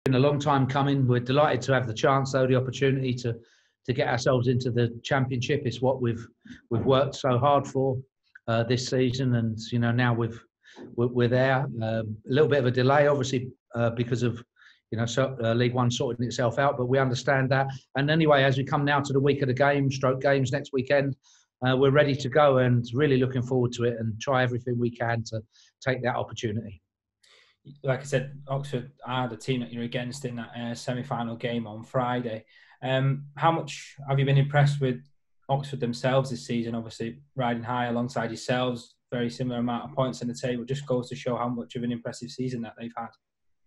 been a long time coming. We're delighted to have the chance, though, the opportunity to get ourselves into the Championship. It's what we've worked so hard for this season, and now we're there. A little bit of a delay, obviously, because of League One sorting itself out, but we understand that. And anyway, as we come now to the week of the games next weekend, we're ready to go and really looking forward to it and try everything we can to take that opportunity. Like I said, Oxford are the team that you're against in that semi-final game on Friday. How much have you been impressed with Oxford themselves this season? Obviously, riding high alongside yourselves, very similar amount of points on the table. Just goes to show how much of an impressive season that they've had.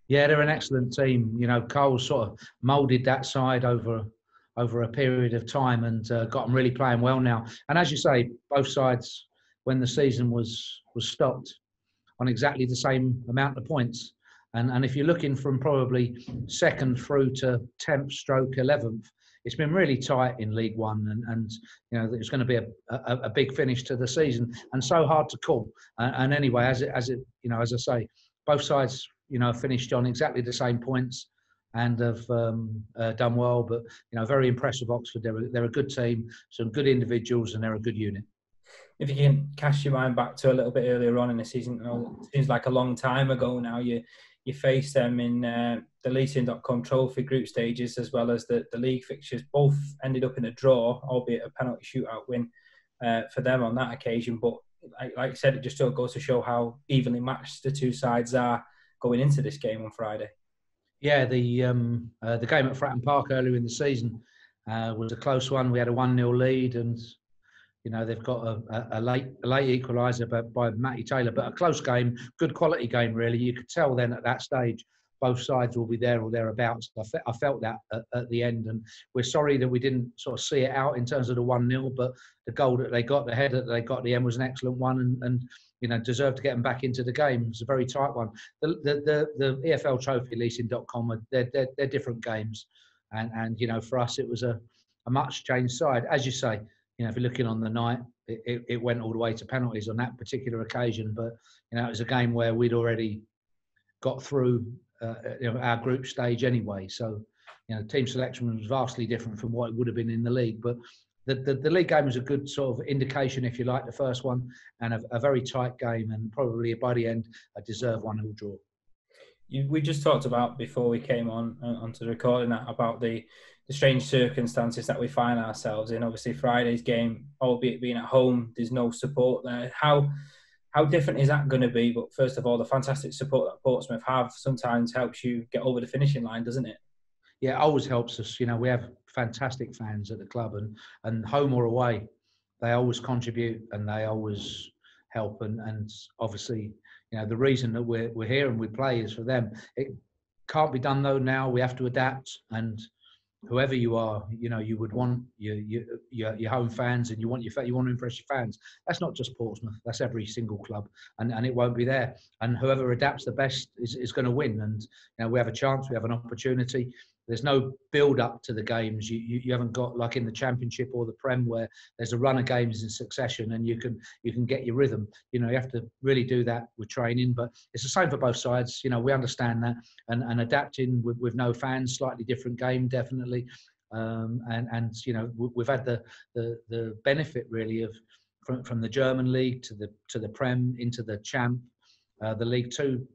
Yeah, they're an excellent team. Cole sort of moulded that side over a period of time and got them really playing well now. And as you say, both sides, when the season was stopped, on exactly the same amount of points. And if you're looking from probably second through to 10th stroke 11th, it's been really tight in League One, and it's going to be a big finish to the season, and so hard to call. And anyway, as I say, both sides finished on exactly the same points and have done well. But very impressive Oxford. They're a good team, some good individuals, and they're a good unit. If you can cast your mind back to a little bit earlier on in the season, it seems like a long time ago now. You faced them in the Leasing.com Trophy group stages as well as the league fixtures. Both ended up in a draw, albeit a penalty shootout win for them on that occasion. But like I said, it just sort of goes to show how evenly matched the two sides are going into this game on Friday. Yeah, the game at Fratton Park earlier in the season was a close one. We had a 1-0 lead, and they've got a late equaliser by Matty Taylor, but a close game, good quality game, really. You could tell then at that stage, both sides will be there or thereabouts. I felt that at the end, and we're sorry that we didn't sort of see it out in terms of the 1-0, but the goal that they got, the header that they got at the end was an excellent one, and deserved to get them back into the game. It's a very tight one. The EFL Trophy, Leasing.com, they're different games, and for us it was a much changed side, as you say. If you're looking on the night, it went all the way to penalties on that particular occasion. But it was a game where we'd already got through our group stage anyway. So team selection was vastly different from what it would have been in the league. But the league game was a good sort of indication, if you like, the first one, and a very tight game, and probably by the end a deserved 1-1 draw. We just talked about before we came onto the recording that about the strange circumstances that we find ourselves in. Obviously, Friday's game, albeit being at home, there's no support there. How different is that going to be? But first of all, the fantastic support that Portsmouth have sometimes helps you get over the finishing line, doesn't it? Yeah, it always helps us. We have fantastic fans at the club, and home or away, they always contribute and they always help. And obviously, the reason that we're here and we play is for them. It can't be done though now. We have to adapt, and whoever you are, you would want your home fans, and you want to impress your fans. That's not just Portsmouth. That's every single club, and it won't be there. And whoever adapts the best is going to win. And we have a chance. We have an opportunity. There's no build-up to the games. You haven't got, like in the Championship or the Prem, where there's a run of games in succession and you can get your rhythm. You have to really do that with training. But it's the same for both sides. We understand that, and adapting with no fans, slightly different game, definitely. We've had the benefit really of from the German league to the Prem into the Champ, the League Two.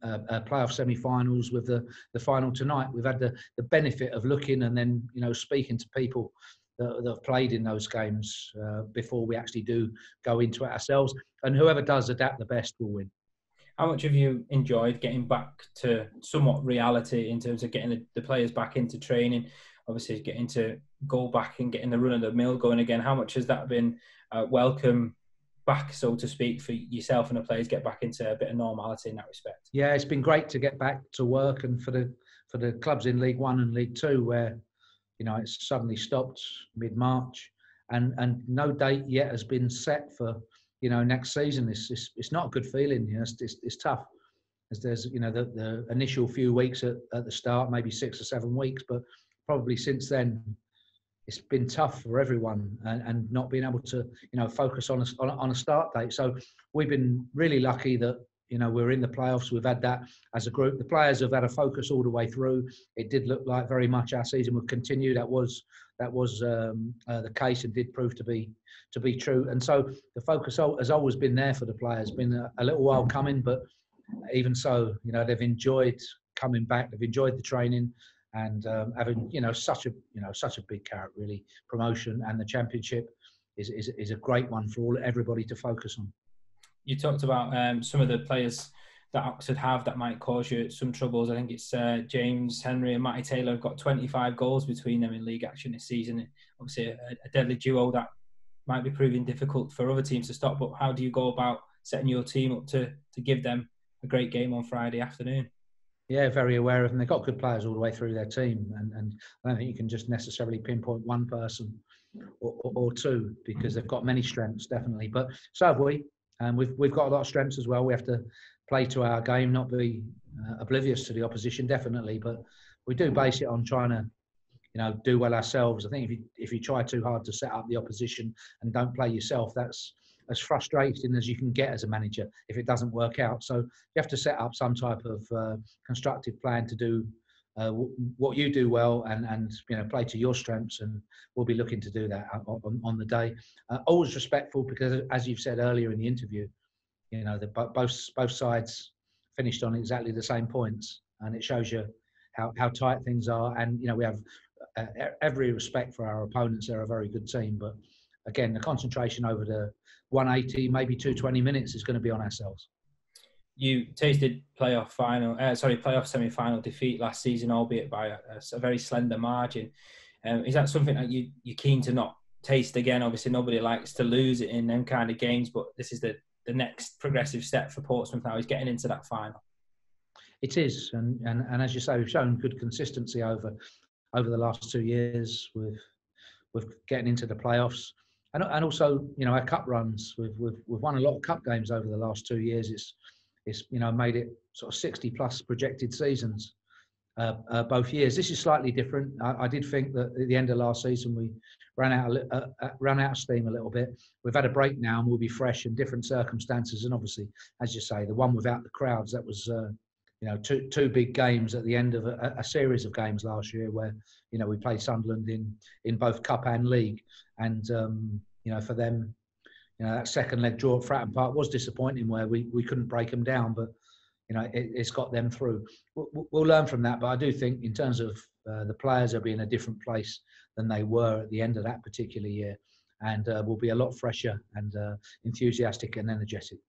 Playoff semi-finals with the final tonight. We've had the benefit of looking and then speaking to people that have played in those games before we actually do go into it ourselves. And whoever does adapt the best will win. How much have you enjoyed getting back to somewhat reality in terms of getting the players back into training? Obviously, getting to go back and getting the run of the mill going again. How much has that been welcome back, so to speak, for yourself and the players, get back into a bit of normality in that respect? Yeah, it's been great to get back to work, and for the clubs in League One and League Two, where it's suddenly stopped mid-March, and no date yet has been set for next season. It's not a good feeling. It's tough, as there's the initial few weeks at the start, maybe 6 or 7 weeks, but probably since then it's been tough for everyone, and not being able to focus on a start date. So we've been really lucky that we're in the playoffs. We've had that as a group. The players have had a focus all the way through. It did look like very much our season would continue. That was the case, and did prove to be true. And so the focus has always been there for the players. Been a little while coming, but even so, they've enjoyed coming back. They've enjoyed the training, and having such a big carrot, really. Promotion and the championship is a great one for everybody to focus on. You talked about some of the players that Oxford have that might cause you some troubles. I think it's James Henry and Matty Taylor have got 25 goals between them in league action this season. Obviously, a deadly duo that might be proving difficult for other teams to stop. But how do you go about setting your team up to give them a great game on Friday afternoon? Yeah, very aware of them. They've got good players all the way through their team, and I don't think you can just necessarily pinpoint one person or two, because they've got many strengths, definitely. But so have we. And we've got a lot of strengths as well. We have to play to our game, not be oblivious to the opposition, definitely. But we do base it on trying to, do well ourselves. I think if you try too hard to set up the opposition and don't play yourself, that's as frustrating as you can get as a manager if it doesn't work out. So you have to set up some type of constructive plan to do what you do well, and play to your strengths, and we'll be looking to do that on the day. Always respectful, because as you've said earlier in the interview, both sides finished on exactly the same points, and it shows you how tight things are. And we have every respect for our opponents. They're a very good team, but again, the concentration over the 180, maybe 220 minutes is going to be on ourselves. You tasted playoff semi-final defeat last season, albeit by a very slender margin. Is that something that you're keen to not taste again? Obviously, nobody likes to lose it in them kind of games, but this is the next progressive step for Portsmouth now, is getting into that final. It is, and as you say, we've shown good consistency over the last 2 years with getting into the playoffs, and also our cup runs. We've won a lot of cup games over the last 2 years. It's made it sort of 60 plus projected seasons both years. This is slightly different. I did think that at the end of last season we ran out of steam a little bit. We've had a break now, and we'll be fresh in different circumstances. And obviously, as you say, the one without the crowds, that was two big games at the end of a series of games last year, where we played Sunderland in both cup and league, and for them, that second leg draw at Fratton Park was disappointing, where we couldn't break them down, but it's got them through. We'll learn from that, but I do think in terms of the players, will be in a different place than they were at the end of that particular year, and will be a lot fresher and enthusiastic and energetic.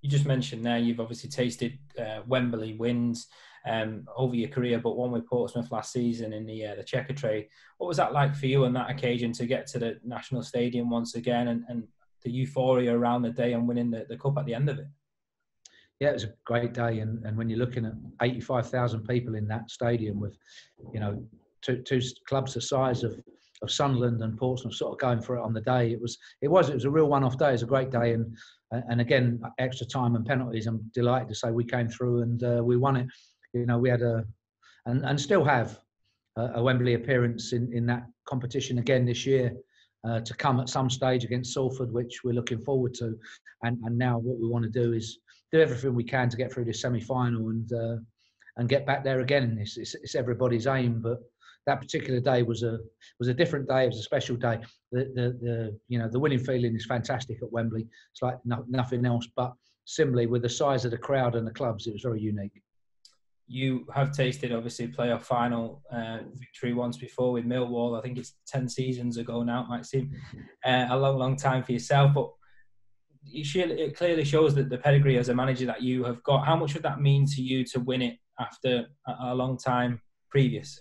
You just mentioned there, you've obviously tasted Wembley wins over your career, but one with Portsmouth last season in the Checker Trade. What was that like for you on that occasion, to get to the National Stadium once again, and the euphoria around the day and winning the cup at the end of it? Yeah, it was a great day, and when you're looking at 85,000 people in that stadium, with two clubs the size of Sunderland and Portsmouth sort of going for it on the day, it was a real one-off day. It was a great day, and again, extra time and penalties. I'm delighted to say we came through and we won it. We had and still have a Wembley appearance in that competition again this year. To come at some stage against Salford, which we're looking forward to, and now what we want to do is do everything we can to get through this semi-final and get back there again. It's everybody's aim, but that particular day was a different day. It was a special day. The winning feeling is fantastic at Wembley. It's like nothing else. But similarly, with the size of the crowd and the clubs, it was very unique. You have tasted, obviously, playoff final victory once before with Millwall. I think it's 10 seasons ago now. It might seem a long time for yourself, but it clearly shows that the pedigree as a manager that you have got. How much would that mean to you to win it after a long time previous?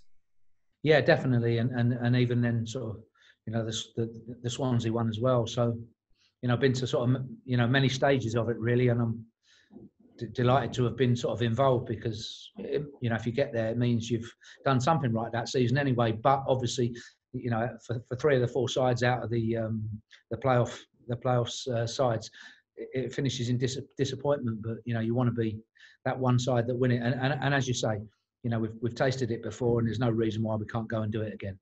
Yeah, definitely, and even then, sort of, the Swansea one as well. So, I've been to sort of many stages of it, really, and I'm delighted to have been sort of involved, because if you get there, it means you've done something right that season anyway. But obviously, for 3 of the 4 sides out of the playoffs sides, it finishes in disappointment. But you want to be that one side that win it, and as you say, we've tasted it before, and there's no reason why we can't go and do it again.